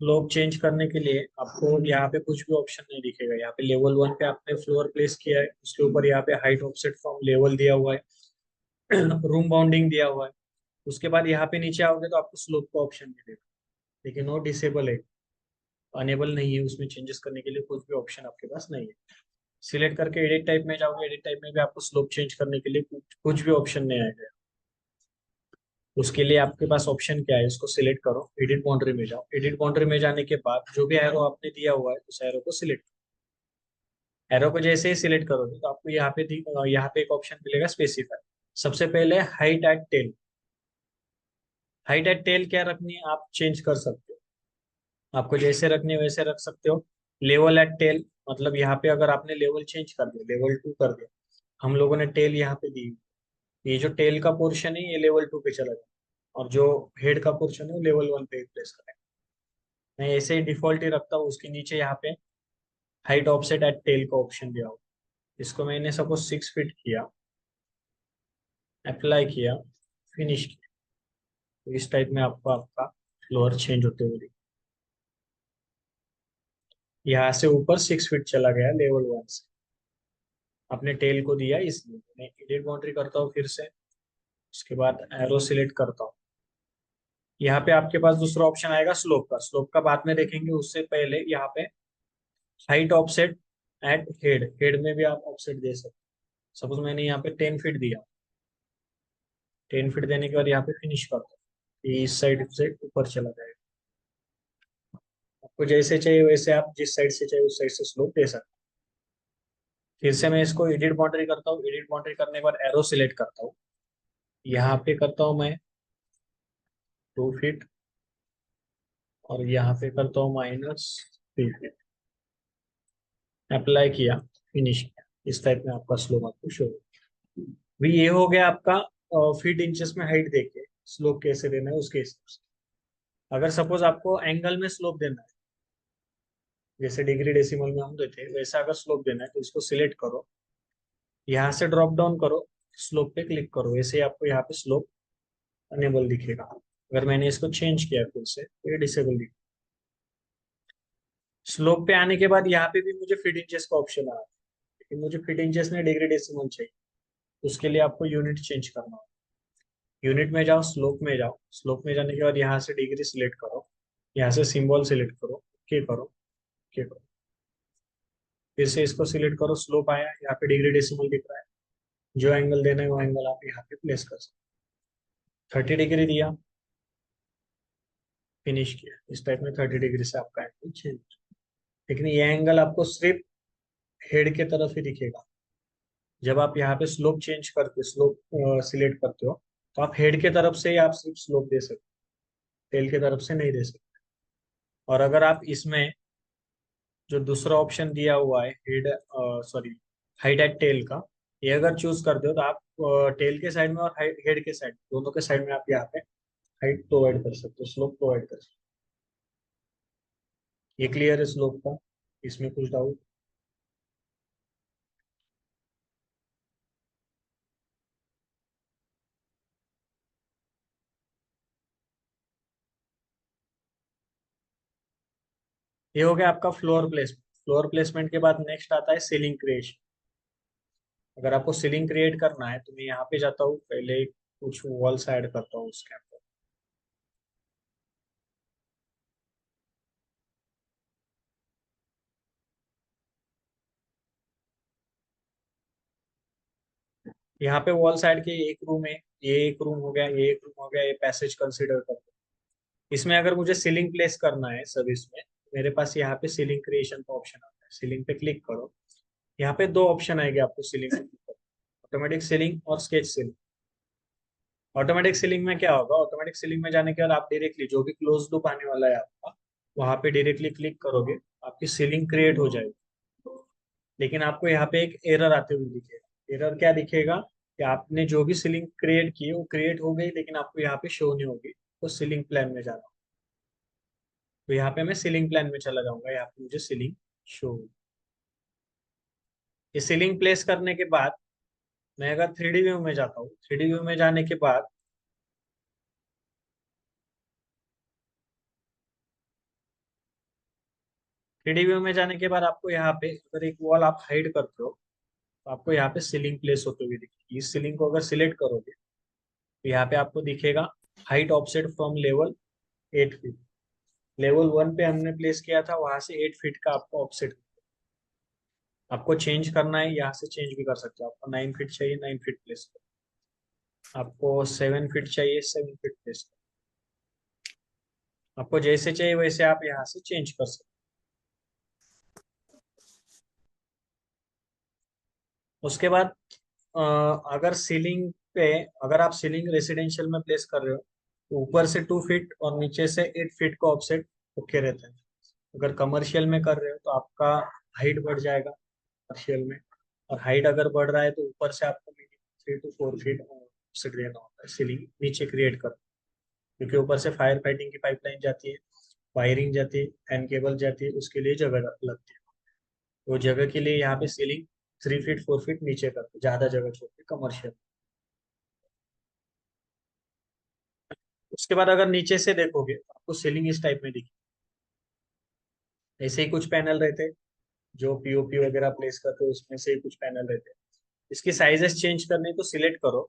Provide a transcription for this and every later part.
Slope change करने के लिए आपको यहाँ पे कुछ भी ऑप्शन नहीं दिखेगा। यहाँ पे लेवल 1 पे आपने फ्लोर प्लेस किया है, उसके ऊपर यहाँ पे हाइट ऑफसेट फ्रॉम लेवल दिया हुआ है, रूम बाउंडिंग दिया हुआ है। उसके बाद यहाँ पे नीचे आओगे तो आपको स्लोप का ऑप्शन मिलेगा, लेकिन वो डिसेबल है, अनेबल नहीं है, उसमें चेंजेस करने के लिए कुछ भी ऑप्शन आपके पास नहीं है। सिलेक्ट करके एडिट टाइप में जाओगे, एडिट टाइप में भी आपको स्लोप चेंज करने के लिए कुछ भी ऑप्शन नहीं आएगा। उसके लिए आपके पास ऑप्शन क्या है, उसको सिलेक्ट करो, एडिट बाउंड्री में जाओ। एडिट बाउंड्री में जाने के बाद जो भी एरो आपने दिया हुआ है उस एरो को सिलेक्ट, एरो को जैसे ही सिलेक्ट करोगे तो आपको यहाँ पे एक ऑप्शन मिलेगा स्पेसिफाई। सबसे पहले height eight tell. Height eight tell क्या रखनी है आप चेंज कर सकते हो, आपको जैसे रखनी है वैसे रख सकते हो। लेवल एट टेल, मतलब यहाँ पे अगर आपने लेवल चेंज कर दिया, लेवल 2 कर दिया, हम लोगों ने टेल यहाँ पे दी, ये जो टेल का पोर्शन है ये लेवल 2 पे चला जाए, और जो हेड का पोर्शन है वो लेवल 1 पे प्लेस करें। मैं ऐसे ही डिफॉल्ट ही रखता हूँ। उसके नीचे यहाँ पे हाइट ऑफसेट एट टेल का ऑप्शन दिया हो, इसको मैंने सपोज 6 फीट किया, अप्लाई किया, फिनिश किया, तो इस टाइप में आपको आपका फ्लोर चेंज होते हुए दिखे। यहाँ से ऊपर 6 फीट चला गया लेवल 1 से, अपने टेल को दिया इसलिए। मैं एडिट बाउंड्री करता हूँ फिर से, उसके बाद एरो सिलेक्ट करता हूँ। यहाँ पे आपके पास दूसरा ऑप्शन आएगा स्लोप का, स्लोप का बाद में देखेंगे, उससे पहले यहाँ पे height offset eight head, head में भी आप ऑफसेट दे सकते हैं। सपोज मैंने यहाँ पे 10 फीट दिया, 10 फीट देने के बाद यहाँ पे फिनिश करता हूँ, ये इस साइड से ऊपर चला जाएगा। आपको जैसे चाहिए वैसे आप जिस साइड से चाहिए उस साइड से स्लोप दे सकते हैं। फिर से मैं इसको एडिट बाउंड्री करता हूँ, एडिट बाउंड्री करने के बाद एरो सिलेक्ट करता हूँ, यहाँ पे करता हूँ मैं 2 फीट, और यहाँ पे करता हूँ -3 फीट, अप्लाई किया, फिनिश किया। इस टाइप में आपका स्लोप आपको शो होगा। भी ये हो गया आपका फीट इंचेस में हाइट देके स्लोप कैसे देना है उसके हिसाब से। अगर सपोज आपको एंगल में स्लोप देना है, जैसे डिग्री डेसिमल में हम देते हैं वैसा अगर स्लोप देना है तो इसको सिलेक्ट करो, यहाँ से ड्रॉप डाउन करो, स्लोप पे क्लिक करो, वैसे ही आपको यहाँ पे स्लोप अनेबल दिखेगा। अगर मैंने इसको चेंज किया फिर से तो ये डिसेबल दिखेगा। स्लोप पे आने के बाद यहाँ पे भी मुझे फीट इंचेस का ऑप्शन आ रहा है, लेकिन मुझे फीट इंचेस में डिग्री डेसिमल चाहिए। उसके लिए आपको यूनिट चेंज करना होगा। यूनिट में जाओ, स्लोप में जाओ, स्लोप में जाने के बाद यहाँ से डिग्री सिलेक्ट करो, यहाँ से सिंबल सिलेक्ट करो, ओके करो, ओके करो, फिर से इसको सिलेक्ट करो, स्लोप आया, यहाँ पे डिग्री डेसिमल दिख रहा है, जो एंगल देना है वो एंगल आप यहाँ पे प्लेस कर सकते। 30 डिग्री दिया, फिनिश किया, इस टाइप में 30 डिग्री से आपका एंगल चेंज। लेकिन ये एंगल आपको सिर्फ हेड के तरफ ही दिखेगा। जब आप यहाँ पे स्लोप चेंज करते, स्लोप सिलेक्ट करते हो, तो आप हेड के तरफ से ही आप सिर्फ स्लोप दे सकते, टेल के तरफ से नहीं दे सकते। और अगर आप इसमें जो दूसरा ऑप्शन दिया हुआ है head, sorry, height eight tell का, ये अगर चूज करते हो तो आप टेल के साइड में और हेड के साइड, दोनों के साइड में आप यहाँ पे हाइट प्रोवाइड कर सकते हो, स्लोप प्रोवाइड कर सकते हो। ये क्लियर है स्लोप का, इसमें कुछ डाउट? ये हो गया आपका फ्लोर प्लेसमेंट। फ्लोर प्लेसमेंट के बाद नेक्स्ट आता है सीलिंग क्रिएशन। अगर आपको सीलिंग क्रिएट करना है तो मैं यहाँ पे जाता हूँ, पहले कुछ वॉल्स ऐड करता हूँ उसके अंदर। यहाँ पे वॉल्स ऐड के एक रूम है, ये एक रूम हो गया, ये एक रूम हो गया, ये पैसेज कंसिडर करते हैं। इसमें अगर मुझे सीलिंग प्लेस करना है सर्विस में, मेरे पास यहाँ पे सीलिंग क्रिएशन का ऑप्शन आता है, सीलिंग पे क्लिक करो। यहाँ पे दो ऑप्शन आएंगे आपको सीलिंग में, ऑटोमेटिक सीलिंग और स्केच सीलिंग। ऑटोमेटिक सीलिंग में क्या होगा, ऑटोमेटिक सीलिंग में जाने के बाद आप डायरेक्टली जो भी क्लोज लूप आने वाला है आपका, वहां पे डायरेक्टली क्लिक करोगे, आपकी सीलिंग क्रिएट हो जाएगी। लेकिन आपको यहाँ पे एक एरर आते हुए दिखेगा। एरर क्या दिखेगा कि आपने जो भी सीलिंग क्रिएट की है वो क्रिएट हो गई, लेकिन आपको यहाँ पे शो नहीं होगी, तो सीलिंग प्लान में जाना। तो यहाँ पे मैं सीलिंग प्लान में चला जाऊंगा, यहाँ पे मुझे सीलिंग शो होगी। ये सीलिंग प्लेस करने के बाद मैं अगर 3D व्यू में जाता हूँ, 3D व्यू में जाने के बाद 3D व्यू में जाने के बाद आपको यहाँ पे अगर एक वॉल आप हाइड करते हो तो आपको यहाँ पे सीलिंग प्लेस होते हुए दिखेगी। इस सीलिंग को अगर सिलेक्ट करोगे तो यहाँ पे आपको दिखेगा height offset from level 8 feet. Level 1 पे हमने प्लेस किया था, वहां से 8 फीट का आपको ऑफसेट आपको चेंज करना है, यहाँ से चेंज भी कर सकते हो। आपको 9 फीट चाहिए 9 फीट प्लेस करो, आपको 7 फीट चाहिए 7 फीट प्लेस करो, आपको जैसे चाहिए वैसे आप यहाँ से चेंज कर सकते हो। उसके बाद अ, अगर सीलिंग पे अगर आप सीलिंग रेसिडेंशियल में प्लेस कर रहे हो तो ऊपर से 2 फीट और नीचे से 8 फीट का ऑफसेट ओके रहता है। अगर कमर्शियल में कर रहे हो तो आपका हाइट बढ़ जाएगा कमर्शियल में, और हाइट अगर बढ़ रहा है तो ऊपर से आपको मिनिमम 3 to 4 फीट ऑफसेट देना होता है सीलिंग नीचे क्रिएट कर, क्योंकि ऊपर से फायर फाइटिंग की पाइपलाइन जाती है, वायरिंग जाती है, फैन केबल जाती है, उसके लिए जगह लगती है। वो जगह के लिए यहाँ पे सीलिंग 3 फीट 4 फीट नीचे करते, ज्यादा जगह छोड़ते कमर्शियल। उसके बाद अगर नीचे से देखोगे तो आपको सीलिंग इस टाइप में दिखेगी। ऐसे ही कुछ पैनल रहते हैं जो पीओपी वगैरह प्लेस करते हैं, उसमें से ही कुछ पैनल रहते हैं। इसकी साइजेस चेंज करनी है तो सिलेक्ट करो,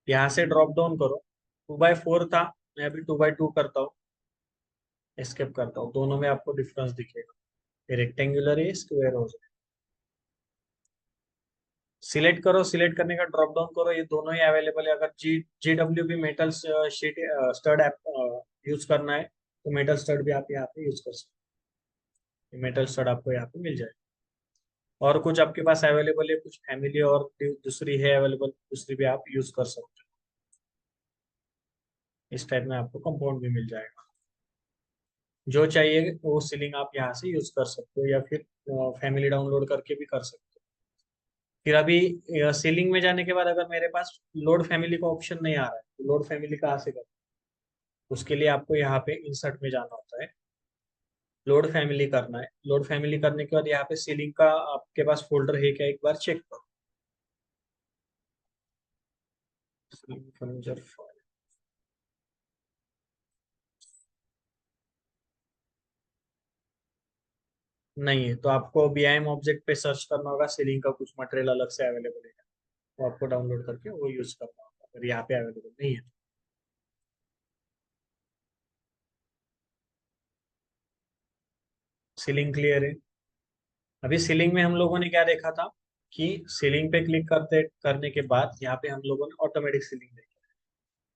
यहाँ से ड्रॉप डाउन करो। 2x4 था, मैं अभी 2x2 करता हूँ, एस्केप करता हूँ, दोनों में आपको डिफरेंस दिखेगा। ये रेक्टेंगुलर है, स्क्वायर हो जाए। सिलेक्ट करो, सिलेक्ट करने का ड्रॉप डाउन करो, ये दोनों ही अवेलेबल है। अगर GWB metal sheet stud use करना है तो मेटल स्टड भी आप यहाँ पे यूज कर सकते हो, मेटल स्टड आपको यहाँ पे मिल जाए। और कुछ आपके पास अवेलेबल है, कुछ फैमिली और दूसरी है अवेलेबल, दूसरी भी आप यूज कर सकते हो। इस टाइप में आपको कंपाउंड भी मिल जाएगा, जो चाहिए वो सीलिंग आप यहाँ से यूज कर सकते हो, या फिर फैमिली डाउनलोड करके भी कर सकते हो। फिर अभी सीलिंग में जाने के बाद अगर मेरे पास लोड फैमिली का ऑप्शन नहीं आ रहा है तो लोड फैमिली कहाँ से करें, उसके लिए आपको यहाँ पे इंसर्ट में जाना होता है, लोड फैमिली करना है। लोड फैमिली करने के बाद यहाँ पे सीलिंग का आपके पास फोल्डर है क्या, एक बार चेक करो। सीलिंग फर्नीचर नहीं है तो आपको बीआईएम ऑब्जेक्ट पे सर्च करना होगा, सीलिंग का कुछ मटेरियल अलग से अवेलेबल है वो आपको डाउनलोड करके वो यूज करना होगा, अगर यहाँ पे अवेलेबल नहीं है। सीलिंग क्लियर है। अभी सीलिंग में हम लोगों ने क्या देखा था कि सीलिंग पे क्लिक करते करने के बाद यहाँ पे हम लोगों ने ऑटोमेटिक सीलिंग देखी।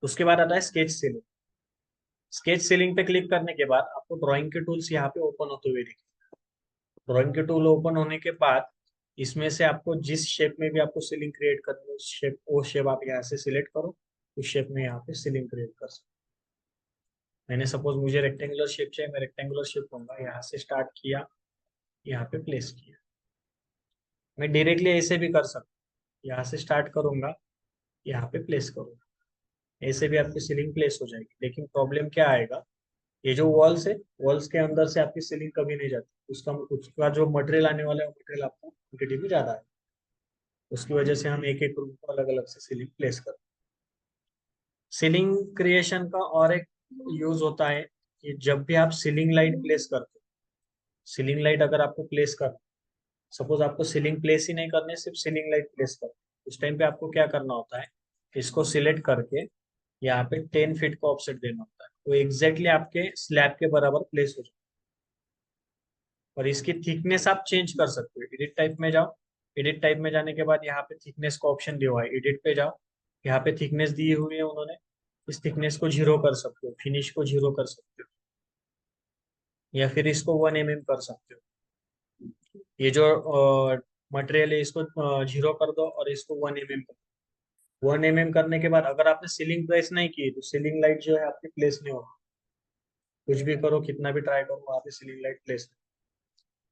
उसके बाद आता है स्केच सीलिंग। स्केच सीलिंग पे क्लिक करने के बाद आपको ड्राइंग के टूल्स यहाँ पे ओपन होते हुए दिखे। ड्राइंग के टूल ओपन होने के बाद इसमें से आपको जिस शेप में भी आपको सीलिंग क्रिएट करनी है, उस शेप वो शेप आप यहाँ से सिलेक्ट करो, उस शेप में यहाँ पे सीलिंग क्रिएट कर सकते। मैंने सपोज मुझे रेक्टेंगुलर शेप चाहिए, मैं रेक्टेंगुलर शेप लूंगा, यहाँ से स्टार्ट किया, यहाँ पे प्लेस किया। मैं डायरेक्टली ऐसे भी कर सकता हूँ, यहाँ से स्टार्ट करूंगा, यहाँ पे प्लेस करूंगा, ऐसे भी आपकी सीलिंग प्लेस हो जाएगी। लेकिन प्रॉब्लम क्या आएगा, ये जो वॉल्स है, वॉल्स के अंदर से आपकी सीलिंग कभी नहीं जाती, उसका जो मटेरियल आने वाला है वो मटेरियल आपको क्वांटिटी भी ज्यादा है, उसकी वजह से हम एक एक रूम को अलग अलग से सीलिंग प्लेस करते हैं। सीलिंग क्रिएशन का और एक यूज होता है कि जब भी आप सीलिंग लाइट प्लेस करते हो, सीलिंग लाइट अगर आपको प्लेस करना, सपोज आपको सीलिंग प्लेस ही नहीं करनी, सिर्फ सीलिंग लाइट प्लेस करनी, उस टाइम पे आपको क्या करना होता है, इसको सिलेक्ट करके यहाँ पे 10 फीट का ऑफसेट देना होता है, वो एग्जैक्टली आपके स्लैब के बराबर प्लेस हो जाए। और इसकी थिकनेस आप चेंज कर सकते हो, एडिट टाइप में जाओ, एडिट टाइप में जाने के बाद यहाँ पे थिकनेस का ऑप्शन दिया हुआ है, एडिट पे जाओ, यहाँ पे थिकनेस दी हुई है उन्होंने, इस थिकनेस को 0 कर सकते हो, फिनिश को 0 कर सकते हो, या फिर इसको 1 mm कर सकते हो। ये जो मटेरियल है इसको 0 कर दो और इसको 1 mm कर दो। 1 mm करने के बाद अगर आपने सीलिंग प्लेस नहीं की तो सीलिंग लाइट जो है आपकी प्लेस नहीं होगी, कुछ भी करो कितना भी ट्राई करो वहाँ पे ceiling light place.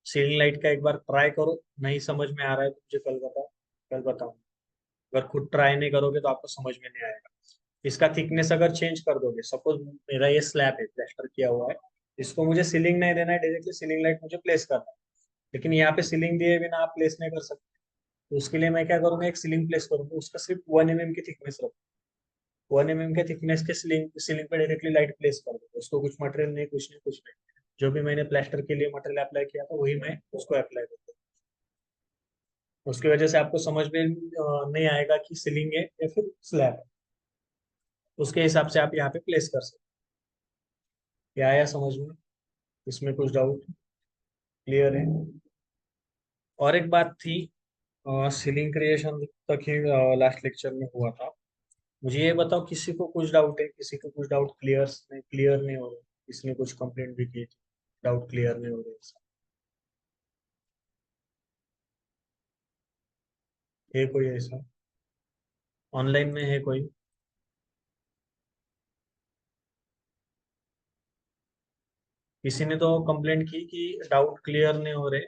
Ceiling light का एक बार ट्राई करो, नहीं समझ में आ रहा है तो मुझे कल बताओ, कल बताओ। अगर खुद ट्राई नहीं करोगे तो आपको समझ में नहीं आएगा। इसका थिकनेस अगर चेंज कर दोगे, सपोज मेरा ये स्लैब है प्लास्टर किया हुआ है, इसको मुझे सीलिंग नहीं देना है, डायरेक्टली सीलिंग लाइट मुझे प्लेस करना है, लेकिन यहाँ पे सीलिंग दिए बिना आप प्लेस नहीं कर सकते। तो उसके लिए मैं क्या करूंगा, एक सीलिंग प्लेस करूंगा, उसका सिर्फ 1 mm की थिकनेस रखूंगा, 1 mm के थिकनेस के सीलिंग सीलिंग पे डायरेक्टली लाइट प्लेस कर दूंगा, उसको कुछ मटेरियल नहीं, कुछ नहीं, कुछ नहीं, जो भी मैंने प्लास्टर के लिए मटेरियल अप्लाई किया था वही मैं उसको अप्लाई करता हूँ। उसकी वजह से आपको समझ में नहीं आएगा कि सीलिंग है या फिर स्लैब है। उसके हिसाब से आप यहाँ पे प्लेस कर सकते हैं। क्या आया समझ में? इसमें कुछ डाउट क्लियर है? और एक बात थी, सीलिंग क्रिएशन तक ही लास्ट लेक्चर में हुआ था। मुझे ये बताओ, किसी को कुछ डाउट है? किसी को कुछ डाउट क्लियर नहीं हो रहा? किसी ने कुछ कंप्लेंट भी की थी, डाउट क्लियर नहीं हो रहे? है कोई ऐसा? ऑनलाइन में है कोई? किसी ने तो कंप्लेंट की कि डाउट क्लियर नहीं हो रहे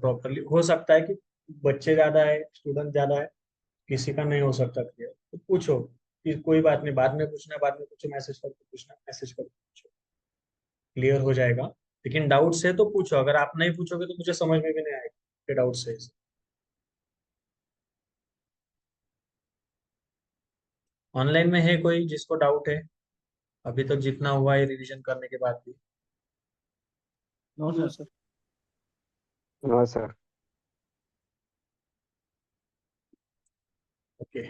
प्रॉपरली। हो सकता है कि बच्चे ज्यादा है, स्टूडेंट ज्यादा है, किसी का नहीं हो सकता क्लियर, तो पूछो कि कोई बात नहीं, बाद में पूछना, बाद में पूछो, मैसेज करके पूछना, मैसेज करके पूछो, क्लियर हो जाएगा। लेकिन डाउट से तो पूछो, अगर आप नहीं पूछोगे तो मुझे समझ में भी नहीं आएगा कि डाउट से। ऑनलाइन में है कोई जिसको डाउट है अभी तक जितना हुआ है रिवीजन करने के बाद भी? No sir. हाँ सर। ओके।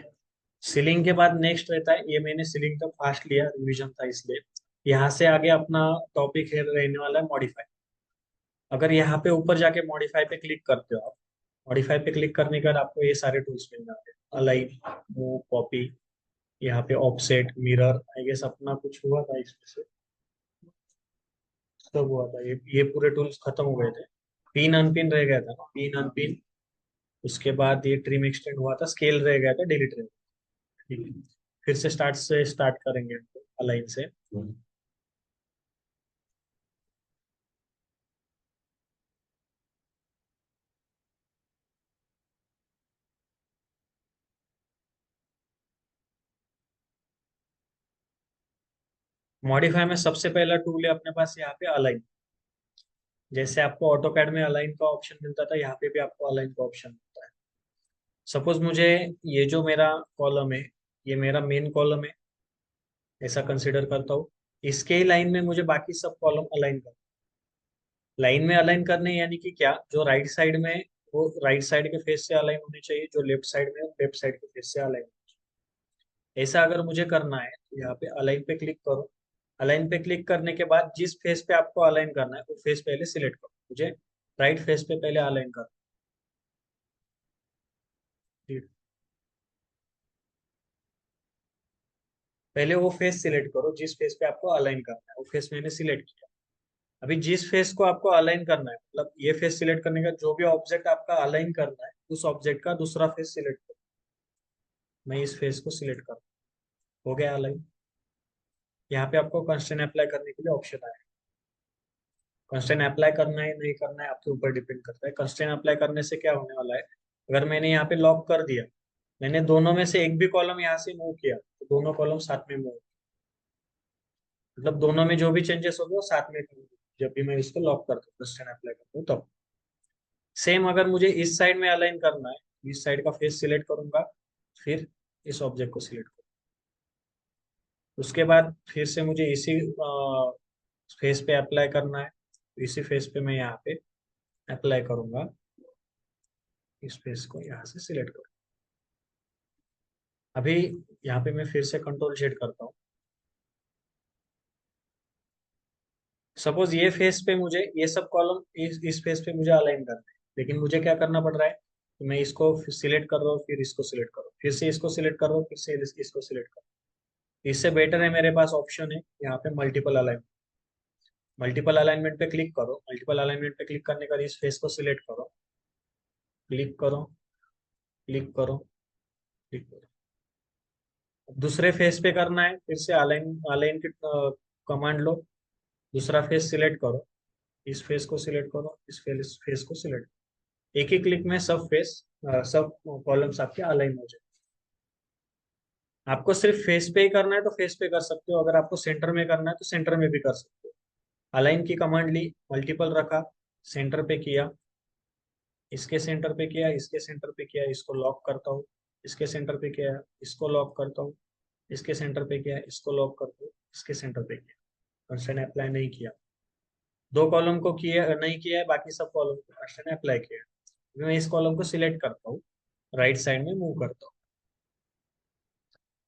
सीलिंग के बाद नेक्स्ट रहता है, ये मैंने सीलिंग तक फास्ट लिया, रिवीजन था इसलिए। यहाँ से आगे अपना टॉपिक है रहने वाला है मॉडिफाई। अगर यहाँ पे ऊपर जाके मॉडिफाई पे क्लिक करते हो आप, मॉडिफाई पे क्लिक करने के बाद आपको ये सारे टूल्स मिल जाते हैं, अलाइन, मूव, कॉपी, यहाँ पे ऑफसेट, मिरर, आई गेस अपना कुछ हुआ था इसमें से, सब हुआ था। ये पूरे टूल्स खत्म हो गए थे। पिन अनपिन रह गया था ना, पिन अनपिन। उसके बाद ये ट्रिम एक्सटेंड हुआ था, स्केल रह गया था, डिलीट रह गया। ठीक है, फिर से स्टार्ट करेंगे अलाइन से। मॉडिफाई में सबसे पहला टूल है अपने पास यहाँ पे अलाइन। जैसे आपको ऑटोकैड में अलाइन का ऑप्शन मिलता था, यहाँ पे भी आपको अलाइन का ऑप्शन मिलता है। सपोज मुझे ये जो मेरा कॉलम है, ये मेरा मेन कॉलम है, ऐसा कंसिडर करता हूँ। इसके ही लाइन में मुझे बाकी सब कॉलम अलाइन करना। लाइन में अलाइन करने यानी कि क्या, जो राइट साइड में, वो राइट साइड के फेस से अलाइन होने चाहिए, जो लेफ्ट साइड में, लेफ्ट साइड के फेस से अलाइन। ऐसा अगर मुझे करना है तो यहाँ पे अलाइन पे क्लिक करो। अलाइन पे क्लिक करने के बाद जिस फेस पे आपको अलाइन करना है वो फेस पहले सिलेक्ट करो। मुझे राइट फेस पे पहले अलाइन करना है। पहले वो फेस सिलेक्ट करो जिस फेस पे आपको अलाइन करना है, वो फेस मैंने सिलेक्ट किया। अभी जिस फेस को आपको अलाइन करना है, मतलब ये फेस सिलेक्ट करने का, जो भी ऑब्जेक्ट आपका अलाइन करना है उस ऑब्जेक्ट का दूसरा फेस सिलेक्ट करो। मैं इस फेस को सिलेक्ट कर, हो गया अलाइन। यहाँ पे आपको कंस्ट्रेंट अप्लाई करने के लिए ऑप्शन आए। कंस्ट्रेंट अप्लाई करना है नहीं करना है आपके ऊपर डिपेंड करता है। कंस्ट्रेंट अप्लाई करने से क्या होने वाला है, अगर मैंने यहाँ पे लॉक कर दिया, मैंने दोनों में से एक भी कॉलम यहाँ से मूव किया तो दोनों कॉलम साथ में मूव, मतलब दोनों में जो भी चेंजेस होंगे वो साथ में होंगे जब भी मैं इसको लॉक करता हूँ, कंस्ट्रेंट अप्लाई करता हूँ तब। सेम अगर मुझे इस साइड में अलाइन करना है, इस साइड का फेस सिलेक्ट करूंगा, फिर इस ऑब्जेक्ट को सिलेक्ट करूँ, उसके बाद फिर से मुझे इसी फेस पे अप्लाई करना है, तो इसी फेस पे मैं यहाँ पे अप्लाई करूंगा, इस फेस को यहाँ से सिलेक्ट करूँ। अभी यहाँ पे मैं फिर से कंट्रोल शेड करता हूँ। सपोज ये फेस पे मुझे ये सब कॉलम इस फेस पे मुझे अलाइन करना है, लेकिन मुझे क्या करना पड़ रहा है, तो मैं इसको सिलेक्ट कर रहा हूँ, फिर इसको सिलेक्ट करो, फिर से इसको सिलेक्ट कर रहा हूँ, फिर से इसको सिलेक्ट करो। इससे बेटर है मेरे पास ऑप्शन है यहाँ पे मल्टीपल अलाइनमेंट। मल्टीपल अलाइनमेंट पे क्लिक करो। मल्टीपल अलाइनमेंट पे क्लिक करने के बाद इस फेस को सिलेक्ट करो, क्लिक करो, क्लिक करो, क्लिक करो। दूसरे फेस पे करना है, फिर से अलाइन अलाइन की कमांड लो, दूसरा फेस सिलेक्ट करो, इस फेस को सिलेक्ट करो, इस फेस को सिलेक्ट। एक ही क्लिक में सब फेस, सब कॉलम्स आपके अलाइन हो जाए। आपको सिर्फ फेस पे ही करना है तो फेस पे कर सकते हो, अगर आपको सेंटर में करना है तो सेंटर में भी कर सकते हो। अलाइन की कमांड ली, मल्टीपल रखा, सेंटर पे किया, इसके सेंटर पे किया, इसके सेंटर पे किया, इसको लॉक करता हूँ, इसके सेंटर पे किया, इसको लॉक करता हूँ, इसके सेंटर पे किया, इसको लॉक करता हूँ, इसके सेंटर पे किया, कंस्ट्रेंट अप्लाई नहीं किया। दो कॉलम को किया नहीं किया है, बाकी सब कॉलम को कंस्ट्रेंट अप्लाई किया है। मैं इस कॉलम को सिलेक्ट करता हूँ, राइट साइड में मूव करता हूँ।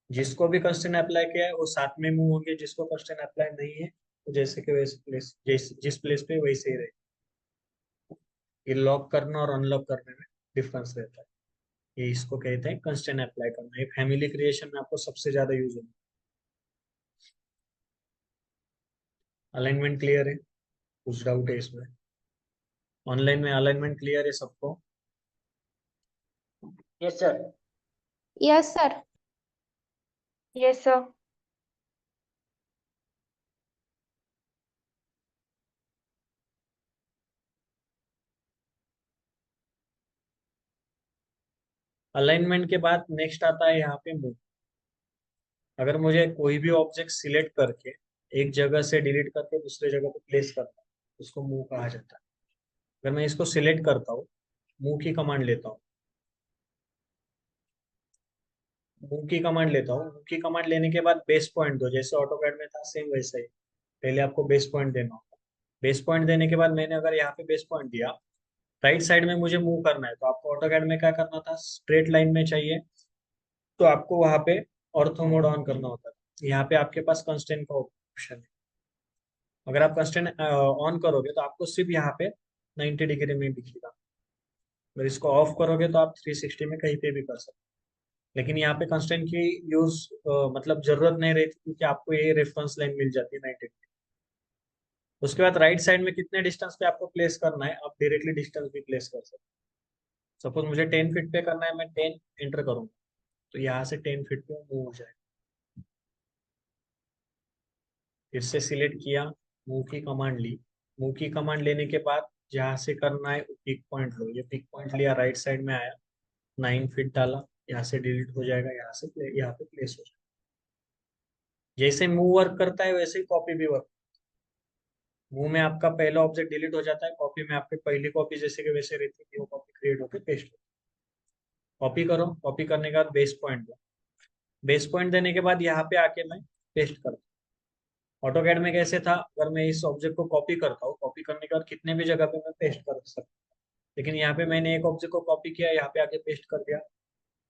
जिसको भी कंस्ट्रेंट अप्लाई किया है वो साथ में मूव होंगे, जिसको कंस्ट्रेंट अप्लाई नहीं है तो जैसे कि वैसे प्लेस, जिस प्लेस पे वैसे ही रहे। ये लॉक करना और अनलॉक करने में डिफरेंस रहता है। ये इसको कहते हैं कंस्ट्रेंट अप्लाई करना। ये फैमिली क्रिएशन में आपको सबसे ज्यादा यूज होगा। अलाइनमेंट क्लियर है? कुछ डाउट है इसमें? ऑनलाइन में अलाइनमेंट क्लियर है सबको? Yes sir. Yes sir. Yes sir. Alignment के बाद नेक्स्ट आता है यहाँ पे मूव। अगर मुझे कोई भी ऑब्जेक्ट सिलेक्ट करके एक जगह से डिलीट करके दूसरे जगह पे प्लेस करना है, उसको मूव कहा जाता है। अगर मैं इसको सिलेक्ट करता हूँ, मूव की कमांड लेता हूँ, मूव की कमांड लेता हूँ, मूव की कमांड लेने के बाद बेस पॉइंट दो, जैसे ऑटोकैड में था सेम वैसा ही। पहले आपको बेस पॉइंट देना होगा। बेस पॉइंट देने के बाद मैंने अगर यहाँ पे बेस पॉइंट दिया, राइट साइड में मुझे मूव करना है, तो आपको ऑटोकैड में क्या करना था, स्ट्रेट लाइन में चाहिए तो आपको वहां पे ऑर्थो मोड ऑन करना होता है। यहाँ पे आपके पास कंस्ट्रेंट का ऑप्शन है। अगर आप कंस्ट्रेंट ऑन करोगे तो आपको सिर्फ यहाँ पे 90 डिग्री में दिखेगा। अगर इसको ऑफ करोगे तो आप 360 में कहीं पे भी कर सकते हो। लेकिन यहाँ पे कंस्ट्रेंट की यूज मतलब जरूरत नहीं रहती, क्योंकि आपको ये रेफरेंस लाइन मिल जाती है 90 डिग्री। उसके बाद राइट साइड में कितने डिस्टेंस पे आपको प्लेस करना है, आप डायरेक्टली डिस्टेंस भी प्लेस कर सकते हो। सपोज मुझे 10 फीट पे करना है, मैं 10 एंटर करूंगा तो यहाँ से 10 फीट पे मूव हो जाएगा। फिर से सिलेक्ट किया, मूव की कमांड ली। मूव की कमांड लेने के बाद जहाँ से करना है पिक पॉइंट लो। ये पिक पॉइंट लिया, राइट साइड में आया, 9 फीट डाला, यहाँ से डिलीट हो जाएगा, यहाँ से यहाँ पे प्लेस हो जाएगा। जैसे मूव वर्क करता है वैसे ही कॉपी भी वर्क। मूव में आपका पहला ऑब्जेक्ट डिलीट हो जाता है, कॉपी में आपकी पहली कॉपी जैसे कि वैसे रहती है, वो कॉपी क्रिएट होकर पेस्ट हो। कॉपी करो, कॉपी करने के बाद बेस पॉइंट दो। बेस पॉइंट देने के बाद यहाँ पे आके मैं पेस्ट करता हूँ। ऑटोकैड में कैसे था, अगर मैं इस ऑब्जेक्ट को कॉपी करता हूँ, कॉपी करने के बाद कितने भी जगह पे मैं पेस्ट कर सकता हूँ। लेकिन यहाँ पे मैंने एक ऑब्जेक्ट को कॉपी किया, यहाँ पे आके पेस्ट कर दिया,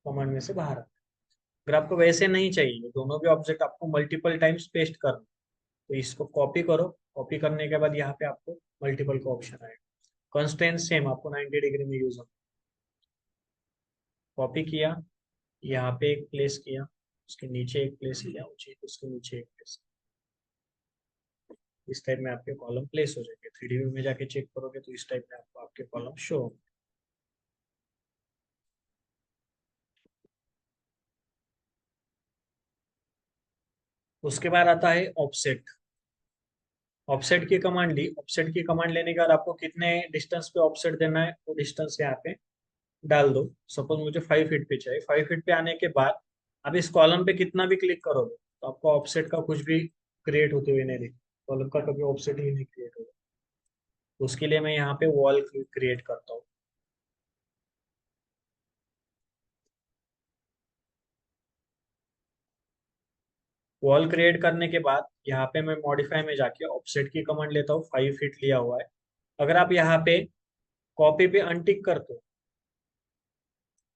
कमांड में से बाहर आ गया। अगर आपको वैसे नहीं चाहिए, दोनों भी ऑब्जेक्ट आपको मल्टीपल टाइम्स पेस्ट करना, तो इसको कॉपी करो। कॉपी करने के बाद यहाँ पे आपको मल्टीपल का ऑप्शन आएगा। कंस्ट्रेंट सेम आपको 90 डिग्री में यूज होगा। कॉपी किया, यहाँ पे एक प्लेस किया, उसके नीचे एक प्लेस किया, उसके नीचे एक प्लेस। इस टाइप में आपके कॉलम प्लेस हो जाएंगे। 3D व्यू में जाके चेक करोगे तो इस टाइप में आपको आपके कॉलम शो होंगे। उसके बाद आता है ऑफसेट। ऑफसेट की कमांड ली। ऑफसेट की कमांड लेने के बाद आपको कितने डिस्टेंस पे ऑफसेट देना है वो डिस्टेंस यहाँ पे डाल दो। सपोज मुझे 5 फीट पे चाहिए। 5 फीट पे आने के बाद अब इस कॉलम पे कितना भी क्लिक करोगे तो आपको ऑफसेट का कुछ भी क्रिएट होते हुए नहीं दिखेगा। कॉलम का कभी ऑफसेट ही नहीं क्रिएट होगा। तो उसके लिए मैं यहाँ पे वॉल क्रिएट करता हूँ। वॉल क्रिएट करने के बाद यहाँ पे मैं मॉडिफाई में जाके ऑफसेट की कमांड लेता हूँ। 5 फीट लिया हुआ है। अगर आप यहाँ पे कॉपी पे अनटिक करते हो,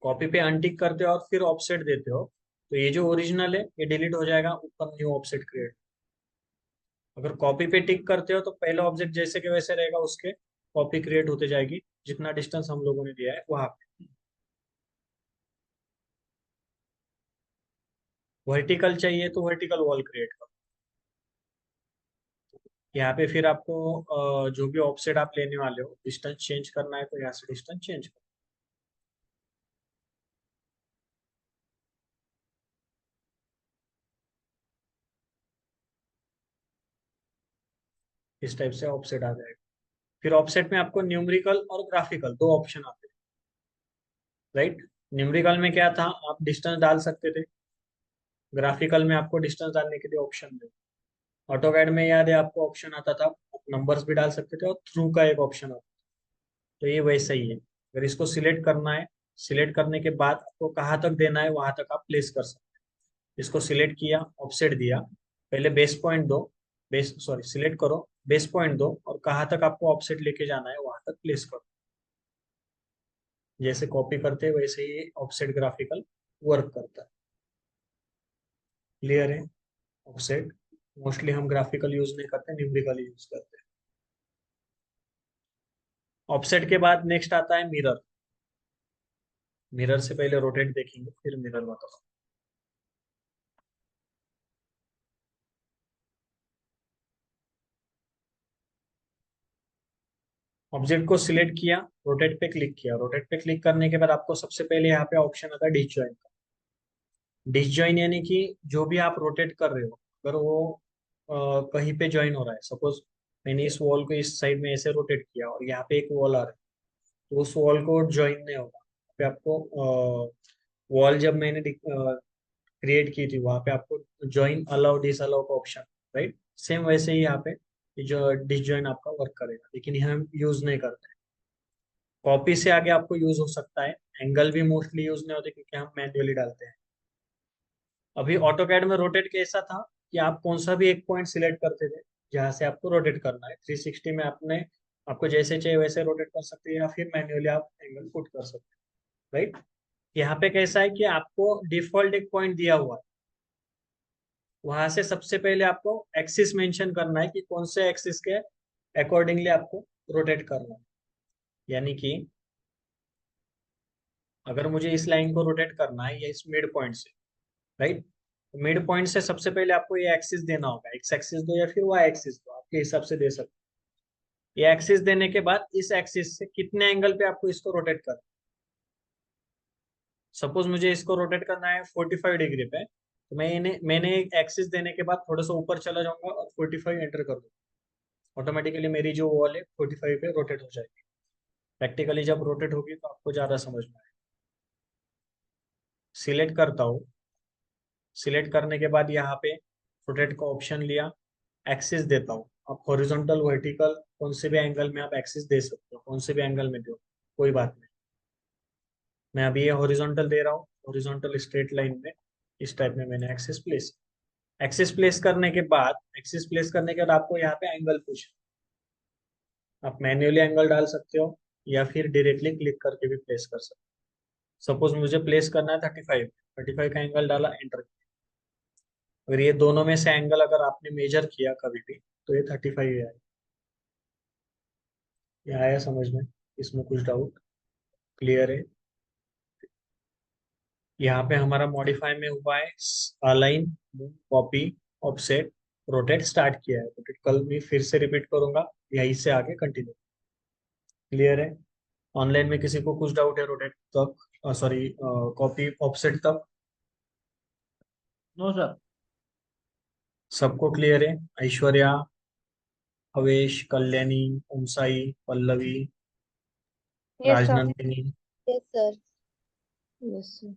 कॉपी पे अनटिक करते हो और फिर ऑफसेट देते हो, तो ये जो ओरिजिनल है ये डिलीट हो जाएगा, ऊपर न्यू ऑफसेट क्रिएट। अगर कॉपी पे टिक करते हो तो पहला ऑब्जेक्ट जैसे के वैसे रहेगा, उसके कॉपी क्रिएट होते जाएगी जितना डिस्टेंस हम लोगों ने दिया है वहां पे। वर्टिकल चाहिए तो वर्टिकल वॉल क्रिएट करो। यहाँ पे फिर आपको जो भी ऑफसेट आप लेने वाले हो, डिस्टेंस चेंज करना है तो यहाँ से डिस्टेंस चेंज करो। इस टाइप से ऑफसेट आ जाएगा। फिर ऑफसेट में आपको न्यूमेरिकल और ग्राफिकल दो ऑप्शन आते हैं, राइट। न्यूमेरिकल में क्या था, आप डिस्टेंस डाल सकते थे। ग्राफिकल में आपको डिस्टेंस डालने के लिए ऑप्शन नहीं। ऑटोकैड में याद है आपको ऑप्शन आता था, आप नंबर्स भी डाल सकते थे और थ्रू का एक ऑप्शन आता था। तो ये वैसा ही है। अगर इसको सिलेक्ट करना है, सिलेक्ट करने के बाद आपको कहाँ तक देना है वहां तक आप प्लेस कर सकते हैं। इसको सिलेक्ट किया, ऑफसेट दिया, पहले बेस पॉइंट दो, बेस सॉरी सिलेक्ट करो, बेस पॉइंट दो और कहाँ तक आपको ऑफसेट लेके जाना है वहां तक प्लेस करो। जैसे कॉपी करते हैं वैसे ही ऑफसेट ग्राफिकल वर्क करता है। क्लियर है? ऑफसेट मोस्टली हम ग्राफिकल यूज नहीं करते, न्यूमेरिकल यूज करते हैं। ऑफसेट के बाद नेक्स्ट आता है मिरर। मिरर से पहले रोटेट देखेंगे फिर मिरर बताओ। ऑब्जेक्ट को सिलेक्ट किया, रोटेट पे क्लिक किया। रोटेट पे क्लिक करने के बाद आपको सबसे पहले यहाँ पे ऑप्शन आता है डिसजॉइन का। डिसजॉइन यानी कि जो भी आप रोटेट कर रहे हो अगर वो कहीं पे ज्वाइन हो रहा है, सपोज मैंने इस वॉल को इस साइड में ऐसे रोटेट किया और यहाँ पे एक वॉल आ रहा है, तो उस वॉल को ज्वाइन नहीं होगा। पे आपको वॉल जब मैंने क्रिएट की थी वहां पे आपको ज्वाइन अलाउ डिस अलाउ का ऑप्शन, राइट? सेम वैसे ही यहाँ पे ये जो डिसजॉइन आपका वर्क करेगा, लेकिन ये हम यूज नहीं करते। कॉपी से आगे आपको यूज हो सकता है, एंगल भी मोस्टली यूज नहीं होते क्योंकि हम मैन्युअली डालते हैं। अभी ऑटोकैड में रोटेट कैसा था कि आप कौन सा भी एक पॉइंट सिलेक्ट करते थे जहां से आपको रोटेट करना है। 360 में आपने आपको जैसे चाहिए वैसे रोटेट कर सकते हैं या फिर मैन्युअली आप एंगल पुट कर सकते हैं, राइट? यहाँ पे कैसा है कि आपको डिफॉल्ट एक पॉइंट दिया हुआ है, वहां से सबसे पहले आपको एक्सिस मेंशन करना है कि कौन से एक्सिस के अकॉर्डिंगली आपको रोटेट करना है। यानी कि अगर मुझे इस लाइन को रोटेट करना है या इस मिड पॉइंट से, राइट? मिड पॉइंट से सबसे पहले आपको ये एक्सिस देना होगा, एक्स एक्सिस दो या फिर वाई एक्सिस दो, आपके हिसाब से दे सकते हैं। ये एक्सिस देने के बाद इस एक्सिस से कितने एंगल पे आपको इसको रोटेट करना है। सपोज मुझे इसको रोटेट करना है 45 डिग्री पे, तो मैंने एक एक्सिस देने के बाद थोड़ा सा ऊपर चला जाऊंगा और 45 एंटर कर दूंगा। ऑटोमेटिकली मेरी जो वॉल है 45 पे रोटेट हो जाएगी। प्रैक्टिकली जब रोटेट होगी तो आपको ज्यादा समझ में आएगा। सिलेक्ट करता हूँ, सिलेक्ट करने के बाद यहाँ पे रोटेट का ऑप्शन लिया, एक्सिस देता हूँ। आप हॉरिजॉन्टल वर्टिकल कौन से भी एंगल में आप एक्सिस दे सकते हो, कौन से भी एंगल में दो, कोई बात नहीं। मैं अभी ये हॉरिजॉन्टल दे रहा हूँ, हॉरिजॉन्टल स्ट्रेट लाइन में इस टाइप में मैंने एक्सिस प्लेस। एक्सिस प्लेस करने के बाद एक्सिस प्लेस करने के बाद आपको यहाँ पे एंगल पूछ, आप मैन्युअली एंगल डाल सकते हो या फिर डायरेक्टली क्लिक करके भी प्लेस कर सकते हो। सपोज मुझे प्लेस करना है 35 का एंगल डाला, एंटर। अगर ये दोनों में से एंगल अगर आपने मेजर किया कभी भी तो ये 35 आएगा। ये आया समझ में? इसमें कुछ डाउट? क्लियर है? यहाँ पे हमारा मॉडिफाई में हुआ है align, copy, offset, rotate start किया है। रोटेट कल भी फिर से रिपीट करूंगा, यहीं से आगे कंटिन्यू। क्लियर है? ऑनलाइन में किसी को कुछ डाउट है रोटेट तक, सॉरी कॉपी ऑफसेट तक? No sir. सबको क्लियर है? Aishwarya, Avesh, Kalyani, Om Sai, Pallavi, Yes, sir. Rajnandini? Yes, sir. Yes, sir.